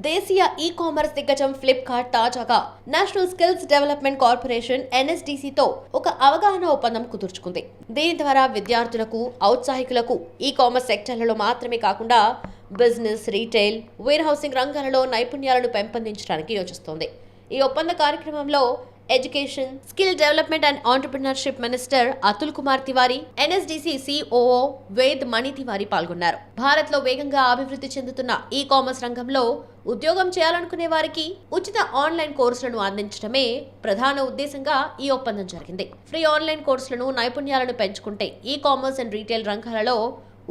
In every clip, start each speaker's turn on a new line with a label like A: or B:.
A: దేశీయ ఈ-కామర్స్ దిగ్గజం ఫ్లిప్కార్ట్ తాజాగా నేషనల్ స్కిల్స్ డెవలప్మెంట్ కార్పొరేషన్ NSDCతో ఒక అవగాహన ఒప్పందం కుదుర్చుకుంది. దీని ద్వారా విద్యార్థులకు, ఔత్సాహికులకు ఈ-కామర్స్ సెక్టర్లలో మాత్రమే కాకుండా బిజినెస్, రీటైల్, వేర్ హౌసింగ్ రంగాలలో నైపుణ్యాలను పెంపొందించడానికి యోచిస్తోంది. ఈ ఒప్పంద కార్యక్రమంలో education, skill development and entrepreneurship minister Atul Kumar Tiwari, NSDC COO Ved Mani Tiwari పాల్గొన్నారు. భారత్లో వేగంగా అభివృద్ధి చెందుతున్న ఈ-కామర్స్ రంగంలో ఉద్యోగం చేయాలనుకునే వారికి ఉచిత ఆన్లైన్ కోర్సులను అందించడమే ప్రధాన ఉద్దేశంగా ఈ ఒప్పందం జరిగింది. ఫ్రీ ఆన్లైన్ కోర్సులను, నైపుణ్యాలను పెంచుకుంటే ఈ-కామర్స్ అండ్ రీటైల్ రంగాలలో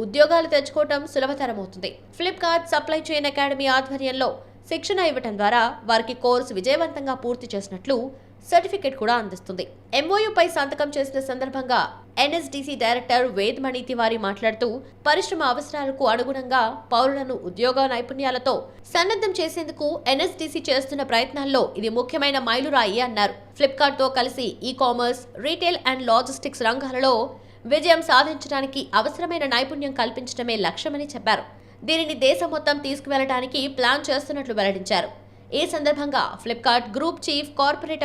A: ఉద్యోగాలు తెచ్చుకోవడం సులభతరమవుతుంది. ఫ్లిప్కార్ట్ సప్లై చైన్ అకాడమీ ఆధ్వర్యంలో శిక్షణ ఇవ్వటం ద్వారా వారికి కోర్సు విజయవంతంగా పూర్తి చేసినట్లు సర్టిఫికెట్ కూడా అందిస్తుంది. MOU పై సంతకం చేసిన సందర్భంగా NSDC డైరెక్టర్ వేద్ మణి తివారీ మాట్లాడుతూ, పరిశ్రమ అవసరాలకు అనుగుణంగా పౌరులను ఉద్యోగ నైపుణ్యాలతో సన్నద్ధం చేసేందుకు NSDC చేస్తున్న ప్రయత్నాల్లో ఇది ముఖ్యమైన మైలురాయి అన్నారు. ఫ్లిప్కార్ట్ తో కలిసి ఈ-కామర్స్, రీటైల్ అండ్ లాజిస్టిక్స్ రంగాలలో విజయం సాధించడానికి అవసరమైన నైపుణ్యం కల్పించడమే లక్ష్యమని చెప్పారు. దీనిని దేశం మొత్తం తీసుకువెళ్లడానికి ప్లాన్ చేస్తున్నట్లు వెల్లడించారు. ఈ సందర్భంగా Flipkart group chief corporate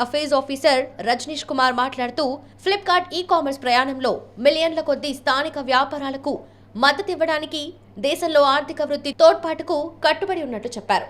A: affairs officer Rajneesh Kumar మాట్లాడుతూ, ఫ్లిప్కార్ట్ ఈ-కామర్స్ ప్రయాణంలో మిలియన్ల కొద్దీ స్థానిక వ్యాపారాలకు మద్దతివ్వడానికి, దేశంలో ఆర్థిక వృద్ధి తోడ్పాటుకు కట్టుబడి ఉన్నట్టు చెప్పారు.